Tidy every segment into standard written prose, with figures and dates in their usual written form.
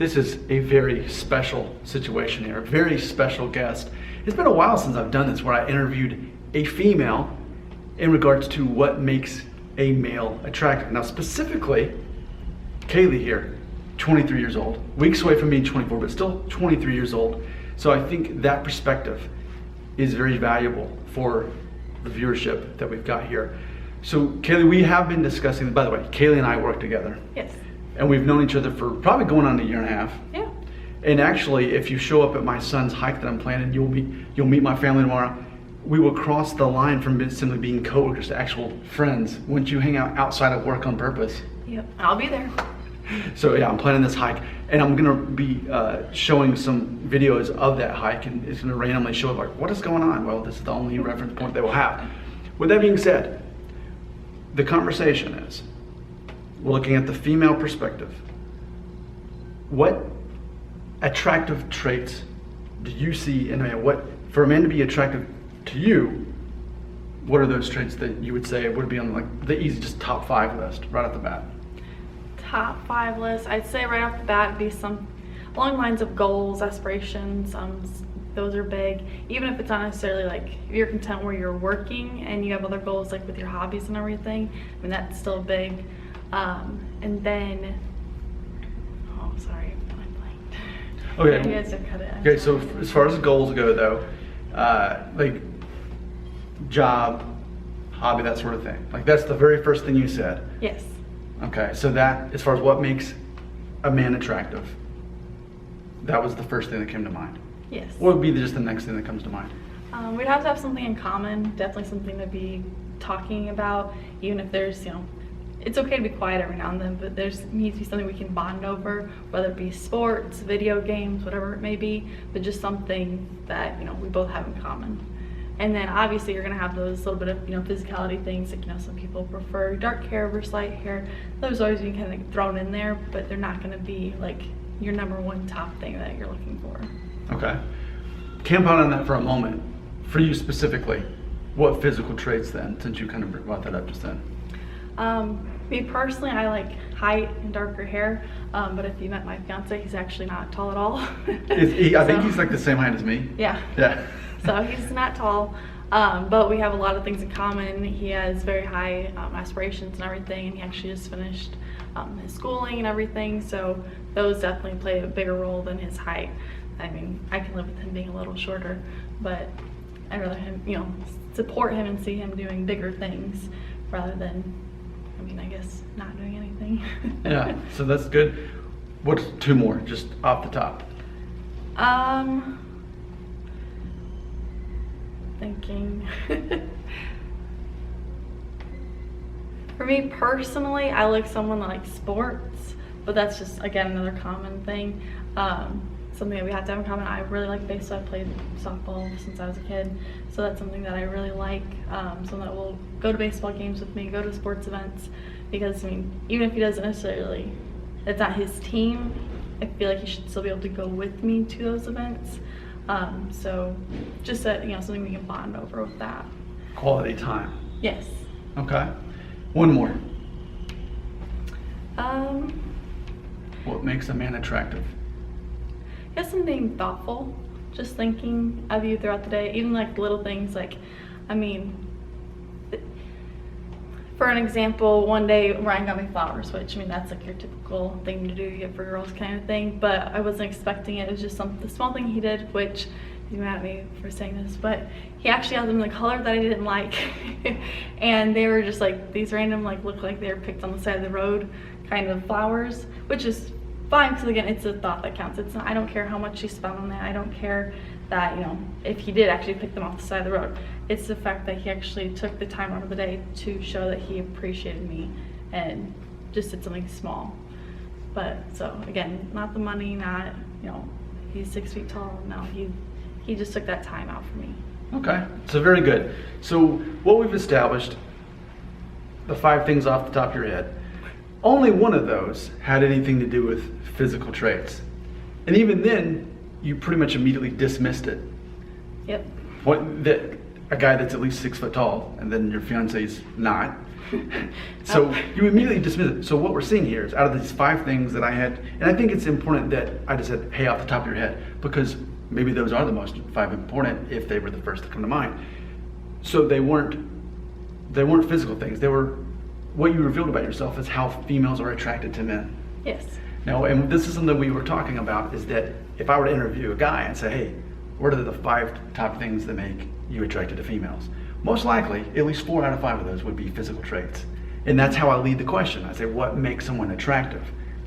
This is a very special situation here, a very special guest. It's been a while since I've done this where I interviewed a female in regards to what makes a male attractive. Now specifically, Kaylee here, 23 years old, weeks away from being 24, but still 23 years old. So I think that perspective is very valuable for the viewership that we've got here. So Kaylee, we have been discussing, by the way, Kaylee and I work together. Yes. And we've known each other for probably going on a year and a half. Yeah. And actually, if you show up at my son's hike that I'm planning, you'll meet my family tomorrow. We will cross the line from simply being coworkers to actual friends once you hang out outside of work on purpose. Yep, I'll be there. So yeah, I'm planning this hike, and I'm gonna be showing some videos of that hike, and it's gonna randomly show up like, what is going on? Well, this is the only reference point they will have. With that being said, the conversation is, we're looking at the female perspective. What attractive traits do you see in a man? What, for a man to be attractive to you, what are those traits that you would say would be on like the easy, just top 5 list right off the bat? Top 5 list, I'd say right off the bat would be some along the lines of goals, aspirations. Those are big. Even if it's not necessarily like if you're content where you're working and you have other goals like with your hobbies and everything, I mean that's still big. And then, oh sorry, I blanked. Okay. You guys have cut it. Okay, so as far as goals go though, like job, hobby, that sort of thing. Like that's the very first thing you said. Yes. Okay, so that, as far as what makes a man attractive, that was the first thing that came to mind. Yes. What would be just the next thing that comes to mind? We'd have to have something in common, definitely something to be talking about, even if there's, it's okay to be quiet every now and then, but there's needs to be something we can bond over, whether it be sports, video games, whatever it may be, but just something that, we both have in common. And then obviously you're gonna have those little bit of, physicality things, like, some people prefer dark hair versus light hair. Those always be kind of thrown in there, but they're not gonna be like your #1 top thing that you're looking for. Okay. Compound on that for a moment. For you specifically, what physical traits then, since you kind of brought that up just then? Me personally, I like height and darker hair, but if you met my fiance, he's actually not tall at all. I think he's like the same height as me. Yeah. Yeah. So he's not tall, but we have a lot of things in common. He has very high aspirations and everything, and he actually just finished his schooling and everything, so those definitely play a bigger role than his height. I mean, I can live with him being a little shorter, but I'd rather him, support him and see him doing bigger things rather than, I guess, not doing anything. Yeah, so that's good. What's 2 more, just off the top? Thinking. For me personally, I like someone that likes sports, but that's just, again, another common thing. Something that we have to have in common. I really like baseball. I played softball since I was a kid, so that's something that I really like. Someone that will go to baseball games with me, go to sports events, because even if he doesn't necessarily, it's not his team, I feel like he should still be able to go with me to those events. So just that, something we can bond over with that. Quality time. Yes. Okay. 1 more. What makes a man attractive? I guess I'm being thoughtful, just thinking of you throughout the day, even like little things like, for an example, one day Ryan got me flowers, which that's like your typical thing to do, you get for girls kind of thing, but I wasn't expecting it. It was just the small thing he did, which he's mad at me for saying this, but he actually had them in the color that I didn't like. And they were just like these random, look like they were picked on the side of the road kind of flowers, which is fine, because again, it's a thought that counts. It's not, I don't care how much he spent on that. I don't care that, if he did actually pick them off the side of the road. It's the fact that he actually took the time out of the day to show that he appreciated me and just did something small. But so again, not the money, not, he's 6 feet tall. No, he just took that time out for me. Okay, so very good. So what we've established, the 5 things off the top of your head, only one of those had anything to do with physical traits. And even then, you pretty much immediately dismissed it. Yep. A guy that's at least 6 foot tall, and then your fiance's not. So you immediately dismiss it. So what we're seeing here is out of these 5 things that I had, and I think it's important that I just said, hey, off the top of your head, because maybe those are the most 5 important if they were the first to come to mind. So they weren't physical things. They were what you revealed about yourself is how females are attracted to men. Yes. Now, and this is something we were talking about, is that if I were to interview a guy and say, hey, what are the 5 top things that make you attracted to females? Most likely, at least 4 out of 5 of those would be physical traits. And that's how I lead the question. I say, what makes someone attractive?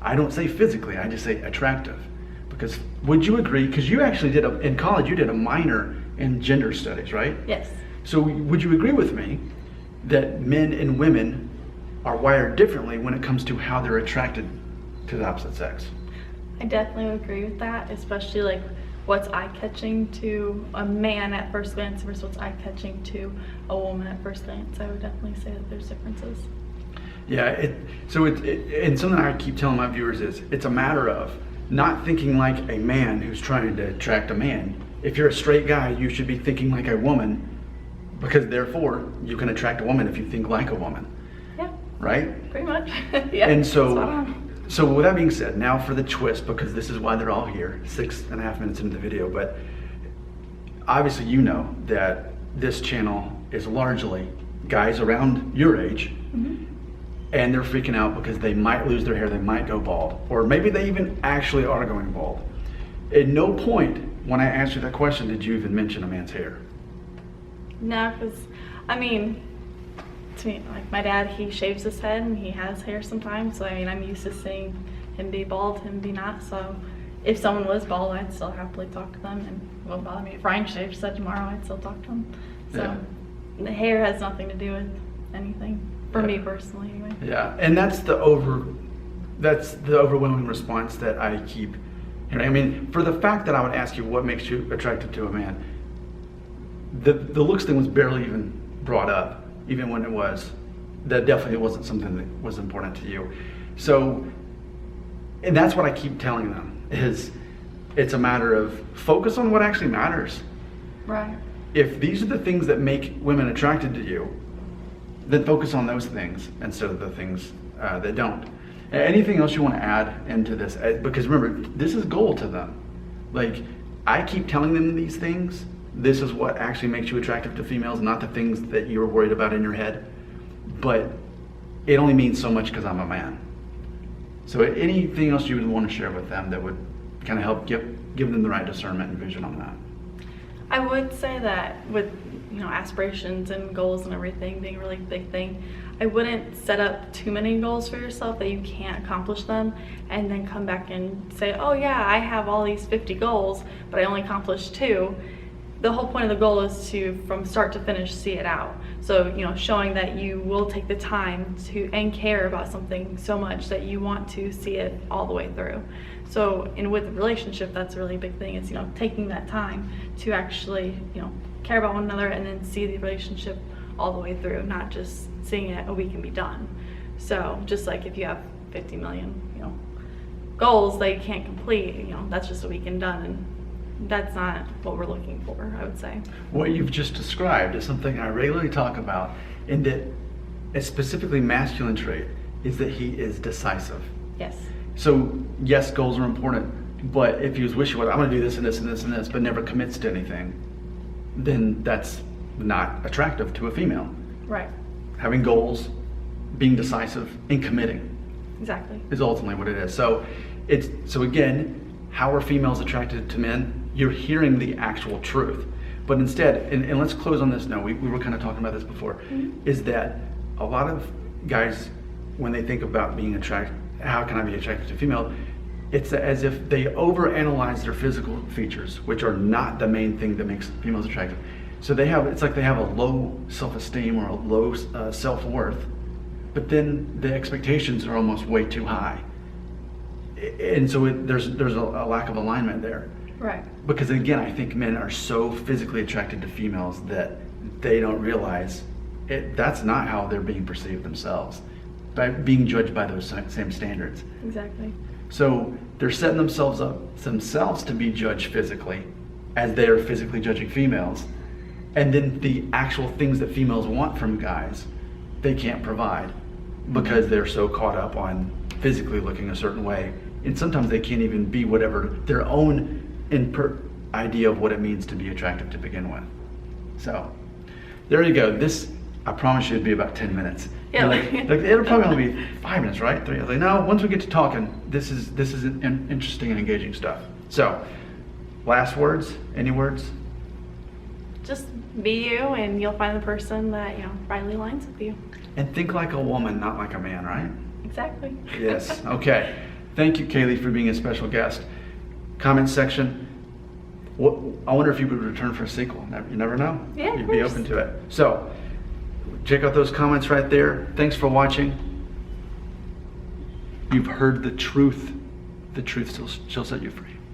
I don't say physically, I just say attractive. Because would you agree, because you actually in college, you did a minor in gender studies, right? Yes. So would you agree with me that men and women are wired differently when it comes to how they're attracted to the opposite sex? I definitely would agree with that, especially like what's eye-catching to a man at first glance versus what's eye-catching to a woman at first glance. I would definitely say that there's differences. Yeah, and something I keep telling my viewers is it's a matter of not thinking like a man who's trying to attract a man. If you're a straight guy, you should be thinking like a woman, because therefore you can attract a woman if you think like a woman. Yeah. Right? Pretty much. Yeah. And so with that being said, now for the twist, because this is why they're all here, 6.5 minutes into the video, but obviously you know that this channel is largely guys around your age, and they're freaking out because they might lose their hair, they might go bald, or maybe they even actually are going bald. At no point when I asked you that question did you even mention a man's hair. No, because, I mean, to me, like my dad, he shaves his head and he has hair sometimes. So, I mean, I'm used to seeing him be bald, him be not. So, if someone was bald, I'd still happily talk to them. And it won't bother me. If Ryan shaves said tomorrow, I'd still talk to him. So, the hair has nothing to do with anything, for me personally, anyway. Yeah, and that's the overwhelming response that I keep hearing. I mean, for the fact that I would ask you what makes you attracted to a man, the looks thing was barely even brought up, even when it was. That definitely wasn't something that was important to you. So, and that's what I keep telling them, is it's a matter of focus on what actually matters. Right. If these are the things that make women attracted to you, then focus on those things instead of the things that don't. Anything else you want to add into this? Because remember, this is gold to them. Like, I keep telling them these things. This is what actually makes you attractive to females, not the things that you're worried about in your head. But it only means so much because I'm a man. So anything else you would want to share with them that would kind of help give them the right discernment and vision on that? I would say that with, aspirations and goals and everything being a really big thing, I wouldn't set up too many goals for yourself that you can't accomplish them and then come back and say, oh yeah, I have all these 50 goals, but I only accomplished 2. The whole point of the goal is to, from start to finish, see it out. So, showing that you will take the time to and care about something so much that you want to see it all the way through. So, with a relationship, that's a really big thing, is, taking that time to actually, care about one another and then see the relationship all the way through, not just seeing it a week and be done. So, just like if you have 50 million, goals that you can't complete, that's just a week and done. And that's not what we're looking for, I would say. What you've just described is something I regularly talk about, in that a specifically masculine trait is that he is decisive. Yes. So yes, goals are important, but if he was wishy-washy, I'm going to do this and this and this and this, but never commits to anything, then that's not attractive to a female. Right. Having goals, being decisive, and committing. Exactly. Is ultimately what it is. So again, how are females attracted to men? You're hearing the actual truth. But instead, and let's close on this note, we were kind of talking about this before, is that a lot of guys, when they think about being attracted, how can I be attracted to female, it's as if they overanalyze their physical features, which are not the main thing that makes females attractive. So it's like they have a low self-esteem or a low self-worth, but then the expectations are almost way too high. And so there's a lack of alignment there. Right. Because again, I think men are so physically attracted to females that they don't realize that's not how they're being perceived themselves, by being judged by those same standards. Exactly. So they're setting themselves up to be judged physically, as they are physically judging females, and then the actual things that females want from guys they can't provide because they're so caught up on physically looking a certain way. And sometimes they can't even be whatever their own idea of what it means to be attractive to begin with. So there you go. This, I promise you, it'd be about 10 minutes. Yeah. Like it'll probably only be 5 minutes, right? 3. I was like, no, once we get to talking, this is interesting and engaging stuff. So, last words? Any words? Just be you, and you'll find the person that, you know, rightly aligns with you. And think like a woman, not like a man, right? Exactly. Yes. Okay. Thank you, Kaylee, for being a special guest. Comment section. I wonder if you would return for a sequel. You never know. Yeah, of You'd be course. open to it. So, check out those comments right there. Thanks for watching. You've heard the truth. The truth shall set you free.